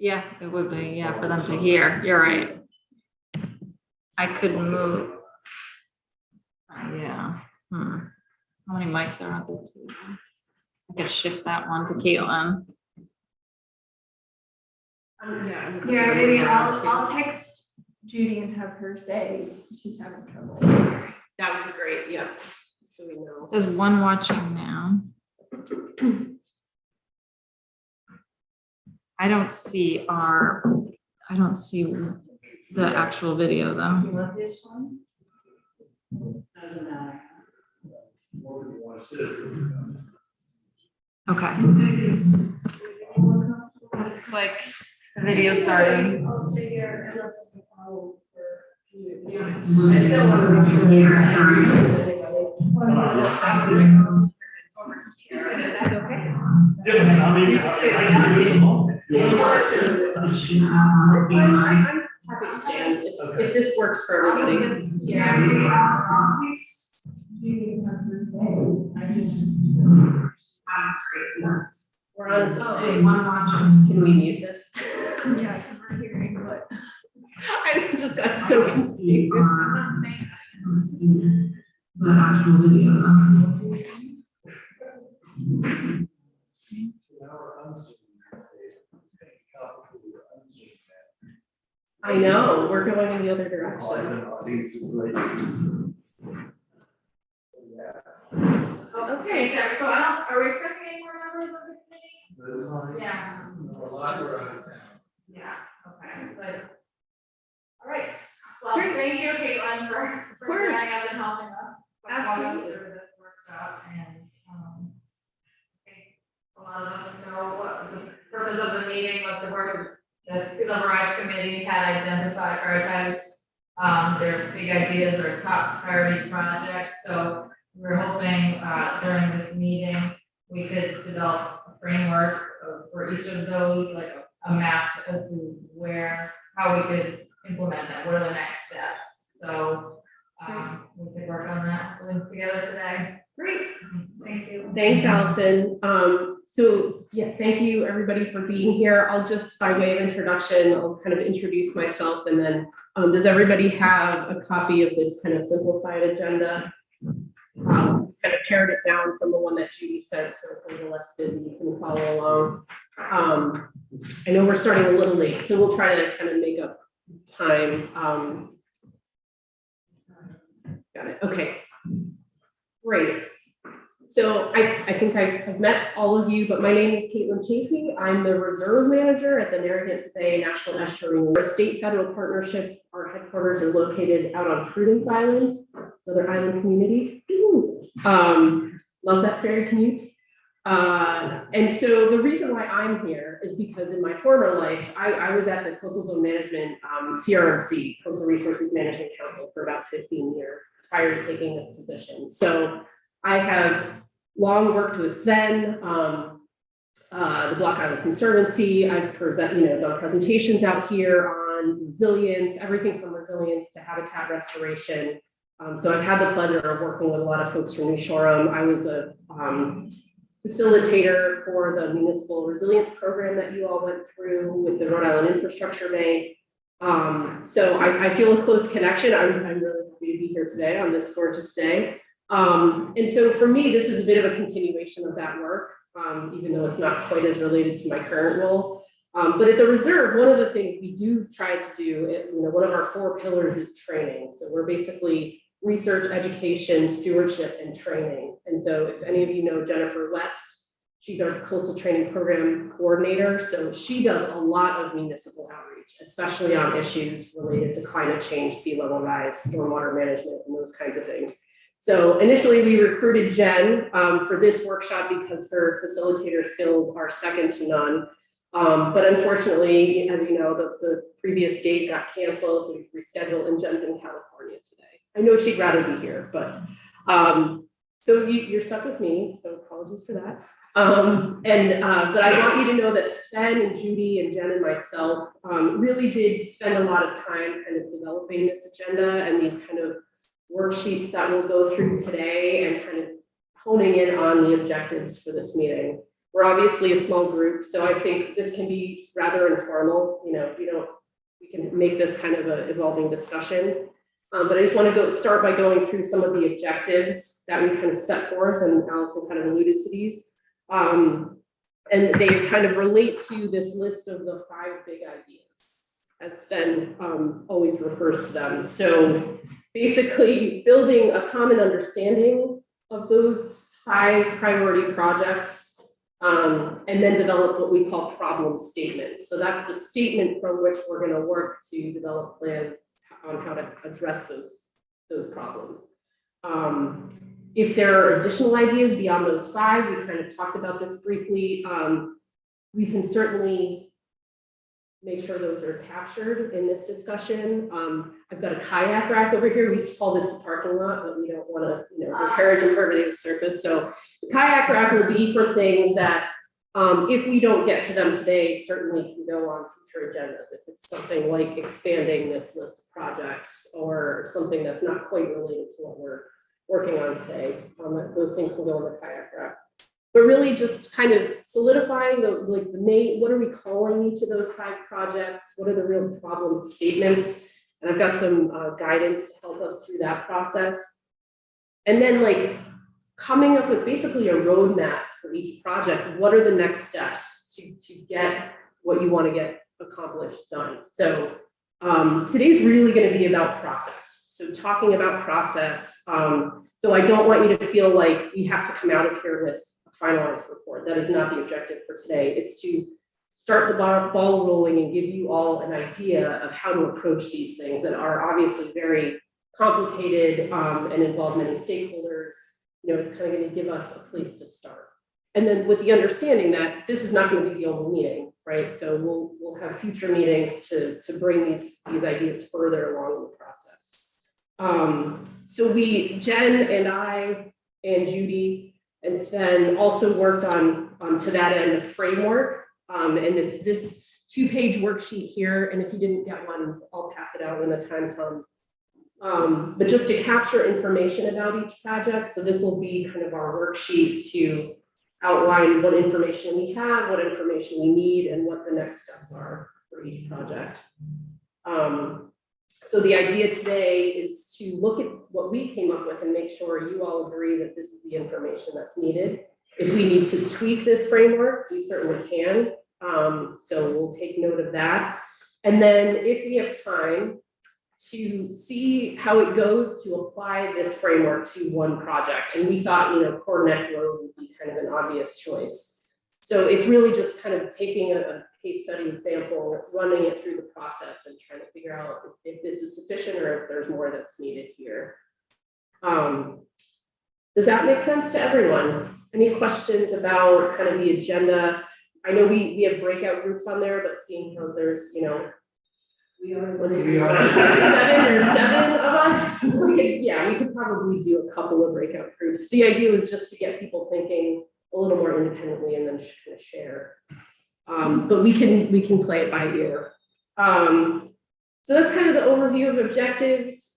Yeah, it would be, yeah, for them to hear. You're right. I could move. Yeah. How many mics are on the table? I could shift that one to Caitlin. Yeah, maybe I'll text Judy and have her say she's having trouble. That would be great, yeah, so we know. It says one watching now. I don't see the actual video though. You love this one? Doesn't matter. Okay. It's like the video starting. I'll stay here and listen to follow for. I still want to make sure we I'm happy to stand if this works for everybody. Yeah, maybe I'll text Judy and have her say. I just. We're on, Oh, one watching. can we mute this? Yeah, because we're hearing what. I just got so confused. The actual video though. I know, we're going in the other direction. Okay, so are we picking any more members of the committee? Yeah. Yeah, okay, so. All right, well, Great. thank you, Caitlin, for course. joining us and helping us. Absolutely. Through this workshop and, I think a lot of us know what the purpose of the meeting was to work with the Civil Rights Committee had identified, prioritized, their big ideas or top priority projects, so we're hoping, during this meeting, we could develop a framework for each of those, like a map as to how we could implement that, what are the next steps, so, we could work on that together today. Great. Thank you. Thanks, Allison. So yeah, thank you everybody for being here. I'll just, by way of introduction, I'll kind of introduce myself and then, does everybody have a copy of this kind of simplified agenda? Kind of pared it down from the one that Judy sent, so it's a little less busy, you can follow along. I know we're starting a little late, so we'll try to kind of make up time. Got it, okay. Great. So I think I've met all of you, but my name is Caitlin Chafee. I'm the reserve manager at the Narragansett Bay National Estuary. We're a state-federal partnership. Our headquarters are located out on Prudence Island, another island community. Love that ferry commute. And so the reason why I'm here is because in my former life, I was at the Coastal Zone Management, CRMC, Coastal Resources Management Council, for about 15 years prior to taking this position. So I have long worked with Sven, the Block Island Conservancy. I've done presentations out here on resilience, everything from resilience to habitat restoration. So I've had the pleasure of working with a lot of folks from New Shoreham. I was a facilitator for the municipal resilience program that you all went through with the Rhode Island Infrastructure Bank. So I feel a close connection. I'm really happy to be here today on this gorgeous day. And so for me, this is a bit of a continuation of that work, even though it's not quite as related to my current role. But at the reserve, one of the things we do try to do is, one of our 4 pillars is training. So we're basically research, education, stewardship, and training. And so if any of you know Jennifer West, she's our coastal training program coordinator. So she does a lot of municipal outreach, especially on issues related to climate change, sea level rise, stormwater management, and those kinds of things. So initially we recruited Jen for this workshop because her facilitator skills are second to none. But unfortunately, as you know, the previous date got canceled, so we rescheduled, and Jen's in California today. I know she'd rather be here, but so you're stuck with me, so apologies for that. But I want you to know that Sven and Judy and Jen and myself really did spend a lot of time kind of developing this agenda and these kind of worksheets that we'll go through today and kind of honing in on the objectives for this meeting. We're obviously a small group, so I think this can be rather informal, we can make this kind of an evolving discussion. But I just want to start by going through some of the objectives that we kind of set forth, and Allison kind of alluded to these. And they kind of relate to this list of the 5 big ideas, as Sven always refers to them. So basically building a common understanding of those 5 priority projects, and then develop what we call problem statements. So that's the statement from which we're going to work to develop plans on how to address those problems. If there are additional ideas beyond those 5, we kind of talked about this briefly, we can certainly make sure those are captured in this discussion. I've got a kayak rack over here. We used to call this the parking lot, but we don't want to, encourage impervious surface. So the kayak rack will be for things that, if we don't get to them today, certainly can go on future agendas. If it's something like expanding this list of projects or something that's not quite related to what we're working on today, those things can go on the kayak rack. But really just kind of solidifying the main, what are we calling each of those 5 projects? What are the real problem statements? And I've got some guidance to help us through that process. And then coming up with basically a roadmap for each project. What are the next steps to get what you want to get accomplished done? So today's really going to be about process. So talking about process. So I don't want you to feel like we have to come out of here with a finalized report. That is not the objective for today. It's to start the ball rolling and give you all an idea of how to approach these things that are obviously very complicated and involve many stakeholders. It's kind of going to give us a place to start. And then with the understanding that this is not going to be the only meeting, right? So we'll have future meetings to bring these ideas further along in the process. So Jen and I and Judy and Sven also worked on to that end a framework. And it's this 2-page worksheet here. And if you didn't get one, I'll pass it out when the time comes. But just to capture information about each project. So this will be kind of our worksheet to outline what information we have, what information we need, and what the next steps are for each project. So the idea today is to look at what we came up with and make sure you all agree that this is the information that's needed. If we need to tweak this framework, we certainly can. So we'll take note of that. And then if we have time, to see how it goes to apply this framework to one project. And we thought, Core Neck Road would be kind of an obvious choice. So it's really just kind of taking a case study example, running it through the process and trying to figure out if this is sufficient or if there's more that's needed here. Does that make sense to everyone? Any questions about kind of the agenda? I know we have breakout groups on there, but seeing how there's, we are 7 of us. We could probably do a couple of breakout groups. The idea was just to get people thinking a little more independently and then kind of share. But we can play it by ear. So that's kind of the overview of objectives.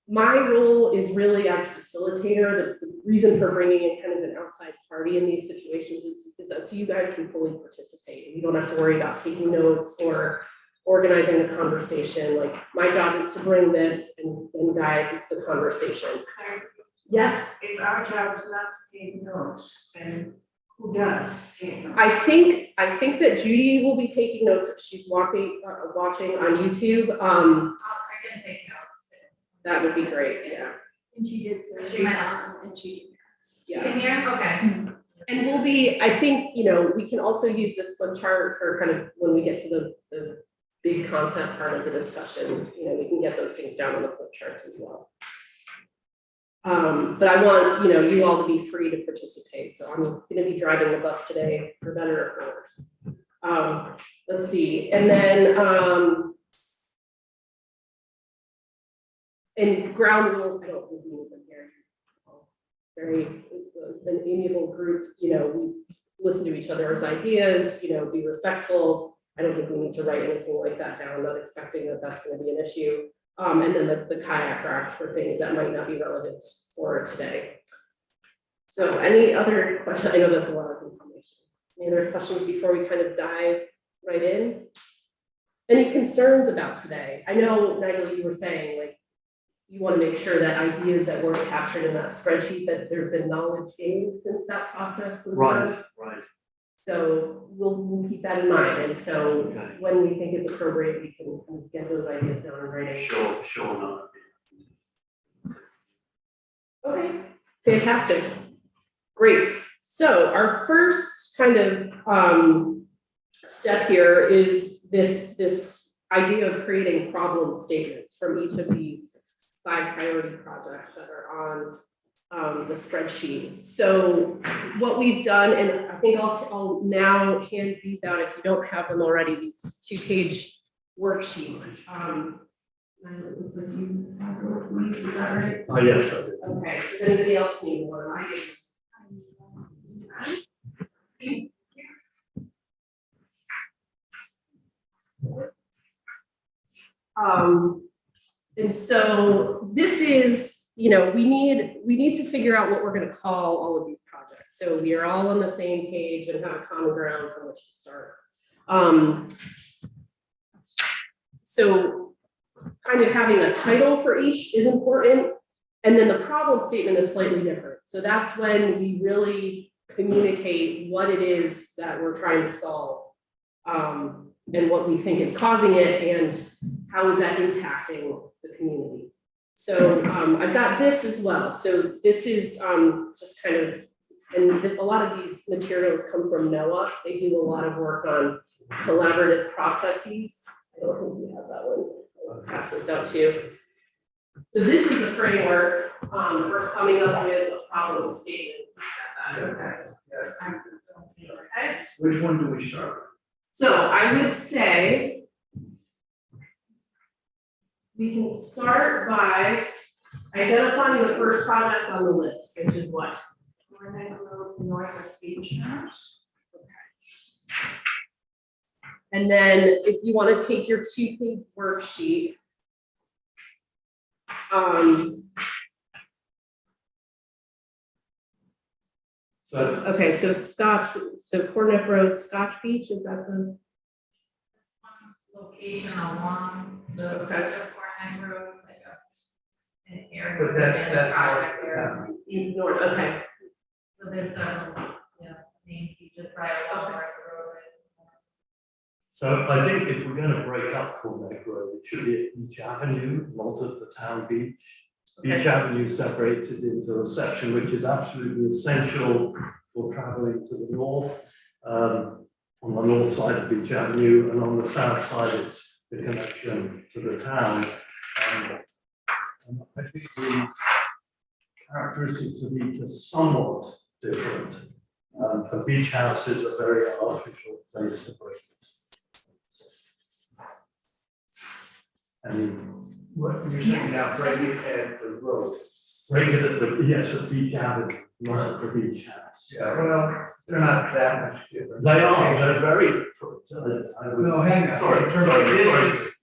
My role is really as facilitator. The reason for bringing in kind of an outside party in these situations is that so you guys can fully participate. You don't have to worry about taking notes or organizing the conversation. Like my job is to bring this and guide the conversation. Yes. If our job is not to take notes, then who does take notes? I think that Judy will be taking notes if she's watching on YouTube. I can take notes. That would be great. Yeah. And she did say She's she's on. on, and she. Yeah. In here, okay. And we'll be, I think, we can also use this flip chart for kind of when we get to the big concept part of the discussion, we can get those things down on the flip charts as well. But I want, you all to be free to participate. So I'm going to be driving the bus today, for better or worse. Let's see. And then, and ground rules, I don't think we need them here. Very an amiable group, we listen to each other's ideas, be respectful. I don't think we need to write anything like that down. I'm not expecting that that's going to be an issue. And then the kayak rack for things that might not be relevant for today. So any other questions? I know that's a lot of information. Any other questions before we kind of dive right in? Any concerns about today? I know, Nigel, you were saying like, you want to make sure that ideas that weren't captured in that spreadsheet, that there's been knowledge gained since that process was done. Right. So we'll keep that in mind, and so Okay. when we think it's appropriate, we can get those ideas down in writing. Sure not. Okay, fantastic. Great. So our first kind of step here is this idea of creating problem statements from each of these 5 priority projects that are on the spreadsheet. So what we've done, and I think I'll now hand these out if you don't have them already, these 2-page worksheets. It looks like you have these, is that right? Oh, yes, I did. Okay, does anybody else need one? I do. And so this is, you know, we need to figure out what we're going to call all of these projects. So we are all on the same page and have a common ground from which to start. So kind of having a title for each is important. And then the problem statement is slightly different. So that's when we really communicate what it is that we're trying to solve, and what we think is causing it and how is that impacting the community. So I've got this as well. So this is just kind of, and a lot of these materials come from NOAA. They do a lot of work on collaborative processes. I don't think we have that one. I'll pass this out to you. So this is a framework for coming up with a problem statement. Okay. Which one do we start? So I would say we can start by identifying the first project on the list, which is what? North of Beach House. Okay. And then if you want to take your 2-page worksheet, okay, so Cornet Road, Scotch Beach, is that the? Location along the Okay. stretch of Corning Road, like an area. But that's- within that's- the area. North, okay, So there's several, main features right along the road. So I think if we're going to break up Cornett Road, it should be at Beach Avenue, not at the town beach. Beach Okay. Avenue separated into a section which is absolutely essential for traveling to the north. On the north side of Beach Avenue, and on the south side, it's the connection to the town. And I think the characteristics of each are somewhat different. The beach house is a very artificial place to break it. And What you're saying now, break it at the road. break it at the, yes, at Beach Avenue, not at the beach house. Yeah, well, they're not that much different. They are, they're very different. No, hang on. Sorry, In terms of sorry, sorry. distance,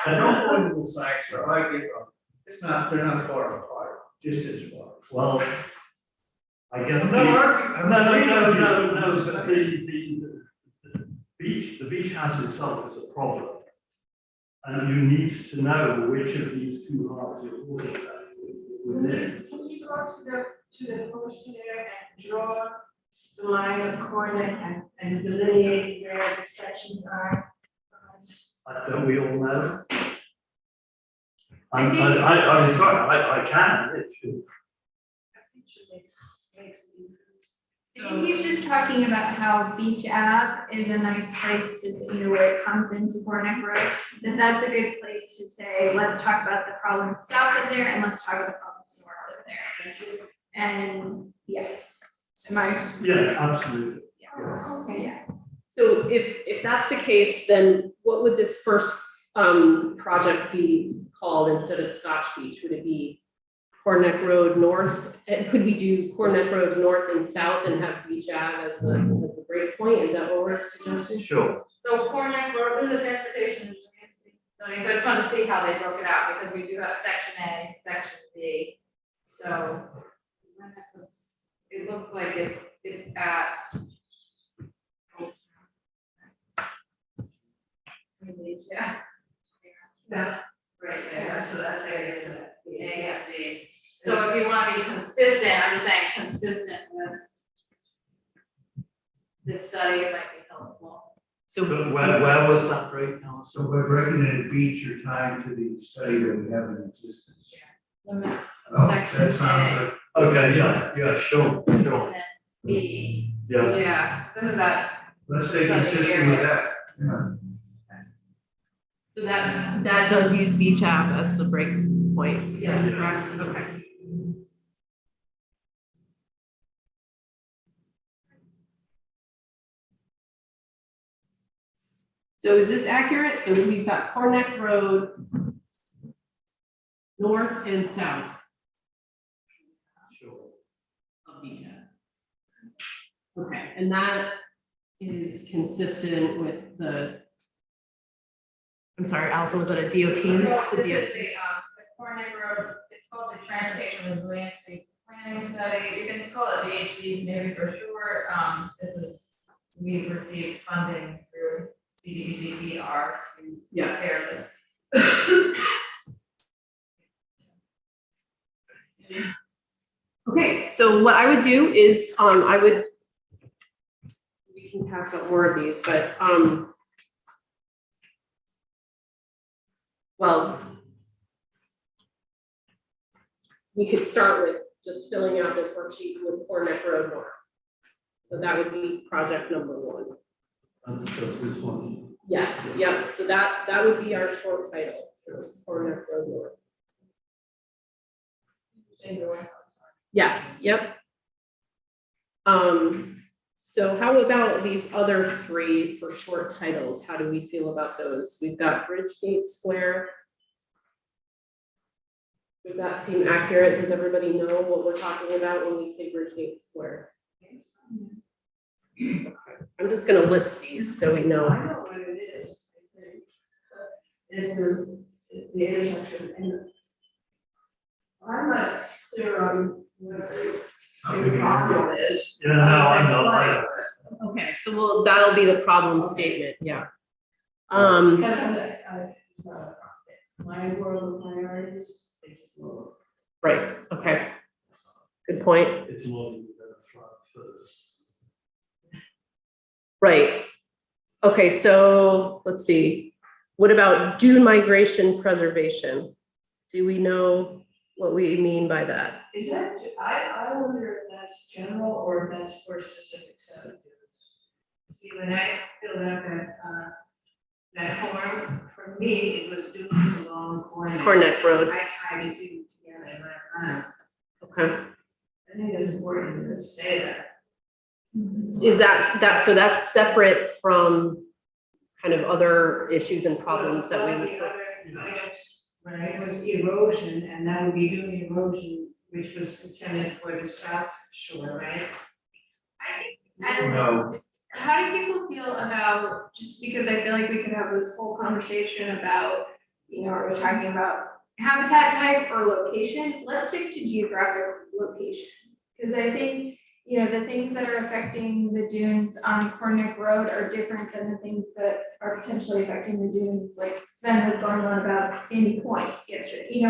I don't want to science, so I get, it's not, they're not far apart, distance wise. Well, I guess. I'm not arguing. I'm agreeing with you. No, the beach house itself is a problem. And you need to know which of these 2 halves you're talking about within. Can you go to the poster there and draw the line of Cornet and delineate where the sections are? Don't we all know? I think- I'm sorry, I can, it should. A picture makes it easier. I think he's just talking about how Beach Ave is a nice place to see where it comes into Cornet Road. That's a good place to say, let's talk about the problems south of there and let's talk about the problems north of there. And yes, am I? Yeah, absolutely. Yes. Okay, yeah. so if that's the case, then what would this first project be called instead of Scotch Beach? Would it be Cornet Road North? And could we do Cornet Road North and South and have Beach Ave as the break point? Is that what we're suggesting? Sure. So Corning Road, this is a transportation engineer. zoning, so I just wanted to see how they broke it out, because we do have section A, section B. So it looks like it's at. Yeah. That's right there, so that's area that. ASD. So if you want to be consistent, I'm just saying consistent with this study, it might be helpful. So where was that breakdown? So by breaking it in beach, you're tying to the study that we have in existence. Limits Oh, section that sounds A, like, Okay, yeah, sure. and then B, Yeah, yeah, this is that, let's stay consistent with that. Yeah. so that, That does use beach app as the break point, is that Yeah. correct? Okay. So is this accurate? So we've got Cornet Road, north and south sure. of beach app. Okay, and that is consistent with the, I'm sorry, Allison, was it a DOT? so The this DOT. is the Cornet Road, it's called the Transportation Resiliency Planning Study, you can call it DHC maybe for sure, this is, we've received funding through CDBGR to prepare this. Okay, so what I would do is, we can pass out more of these, but, well, we could start with just filling out this worksheet with Cornet Road North. So that would be project number 1. And does this one? Yes, yep, so that would be our short title, is Cornet Road North. Yes, yep. So how about these other 3 for short titles? How do we feel about those? We've got Bridgegate Square. Does that seem accurate? Does everybody know what we're talking about when we say Bridgegate Square? Okay. I'm just gonna list these so we know. I know what it is, I think. It's the intersection and. I'm not clear on what the problem is. Yeah, no, I'm not either. Okay, so that'll be the problem statement, yeah. Because it's not a profit. My world of priorities, it's lower. Right, okay. Good point. It's more than a flat first. Right. Okay, so let's see. What about dune migration preservation? Do we know what we mean by that? Is that, I wonder if that's general or if that's for a specific set of dudes. See, when I filled out that form, for me, it was dudes along Cornet Road. I tried to do together in my mind. Okay. I think it's important to say that. Is that, so that's separate from kind of other issues and problems that we One of would. the other items, right, was erosion, and that would be doing erosion, which was intended for the south shore, right? I think as, No, how do people feel about, just because I feel like we could have this whole conversation about, are we talking about habitat type or location? Let's stick to geographic location, because I think, the things that are affecting the dunes on Cornick Road are different than the things that are potentially affecting the dunes, like Sven was going on about Sandy Point yesterday,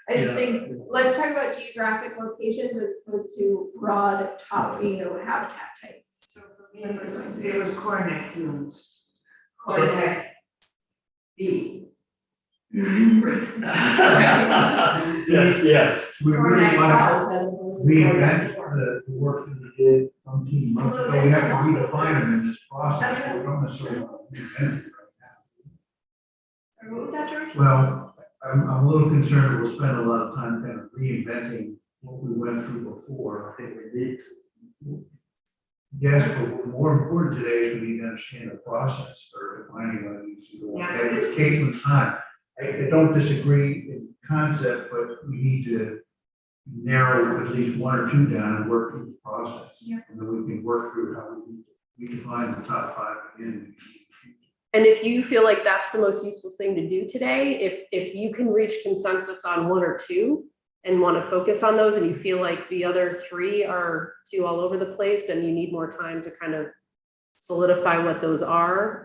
I just Yeah. think, let's talk about geographic locations as opposed to broad top, habitat types. So for me, it was Cornet dunes. Cornet B. Yes. we really Cornet want south as opposed to to reinvent Cornet north. the work that we did 18 months ago. We have to redefine them in this process. We don't necessarily want to reinvent it right Or what was that, George? now. Well, I'm a little concerned we'll spend a lot of time kind of reinventing what we went through before. I think we did. Yes, but what's more important today is we need to understand the process for defining what needs to go on. Yeah. That was Caitlin's time. I don't disagree in concept, but we need to narrow at least 1 or 2 down and work through the process. Yeah. And then we can work through how we define the top 5 again. And if you feel like that's the most useful thing to do today, if you can reach consensus on one or two and want to focus on those, and you feel like the other three are too all over the place and you need more time to kind of solidify what those are,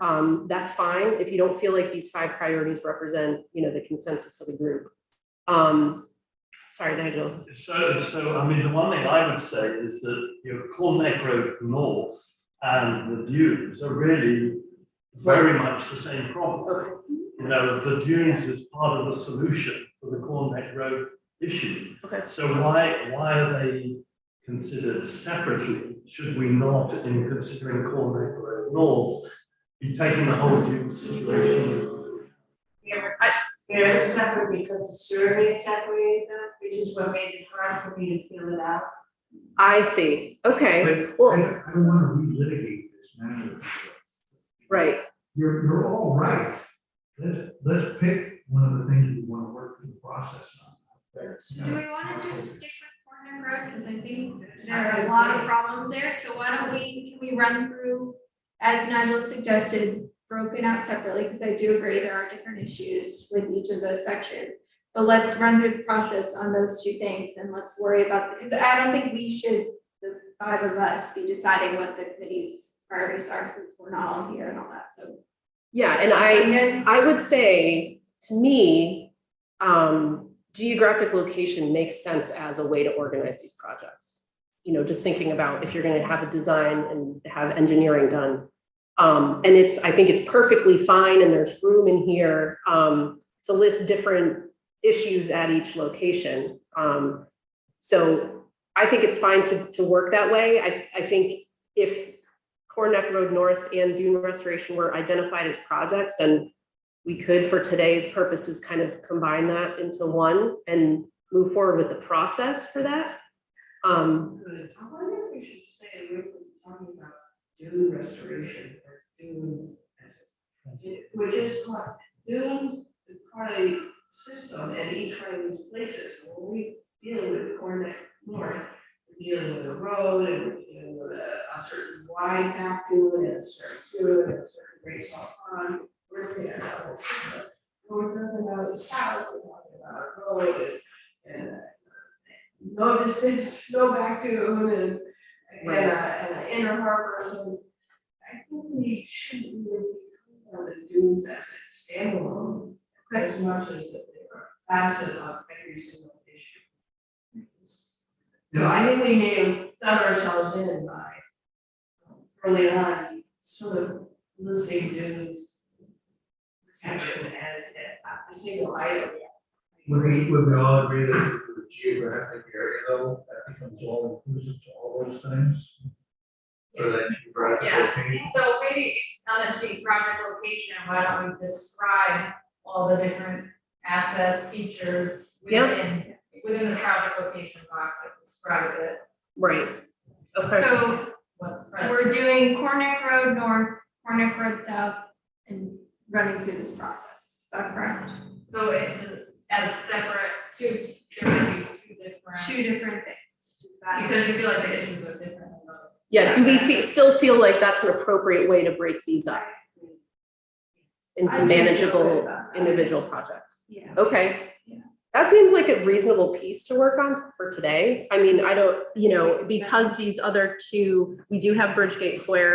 that's fine. If you don't feel like these 5 priorities represent, the consensus of the group. Sorry, Nigel. So, I mean, the one thing I would say is that, Corn Neck Road North and the dunes are really very much the same problem. The dunes is part of the solution for the Corn Neck Road issue. Okay. So why are they considered separately? Should we not, in considering Corn Neck Road North, be taking the whole dune situation? They're separate because the survey separated them, which is what made it hard for me to fill it out. I see. Okay. But Well, I don't want to relitigate this matter. right. You're all right. Let's pick one of the things we want to work through the process on. Do we wanna just stick with Corner Road, because I think there are a lot of problems there, so why don't can we run through, as Nigel suggested, broken out separately, because I do agree there are different issues with each of those sections. But let's run through the process on those 2 things, and let's worry about, because I don't think we should, the 5 of us, be deciding what the committee's priorities are, since we're not all here and all that, so. Yeah, and I would say, to me, geographic location makes sense as a way to organize these projects. Just thinking about if you're going to have a design and have engineering done. And I think it's perfectly fine, and there's room in here to list different issues at each location. So I think it's fine to work that way. I think if Corn Neck Road North and dune restoration were identified as projects, then we could, for today's purposes, kind of combine that into one and move forward with the process for that. Good. I wonder if we should say we're talking about dune restoration or dune. We're just like dune is part of the system, and each one of these places, when we deal with Corn Neck North, we're dealing with a road, and we're dealing with a certain wide back dune and a certain dune and a certain great salt pond. We're looking at that whole system. When we're talking about the south, we're talking about a road and no distance, no back dune and an inner harbor. So I think we shouldn't really be talking about the dunes as a standalone as much as they are facet of every single issue. So I think we may have done ourselves in by early on, sort of listing dunes section as a single item. Would we all agree that the geographic area though, that becomes all inclusive to all those things? So that geographic Yeah. location, So maybe it's on a geographic location, why don't we describe all the different assets, features within the project location box, like describe it, Right. Okay. So what's present. we're doing Corn Neck Road North, Corn Neck Road South, and running through this process. Is that correct? So it's as separate, two different, things. Does that? because you feel like the issues are different than those. Yeah, do we still feel like that's an appropriate way to break these up into I do feel good manageable about that. individual projects? Yeah. Okay. Yeah. That seems like a reasonable piece to work on for today. I mean, I don't, because these other 2, we do have Bridgegate Square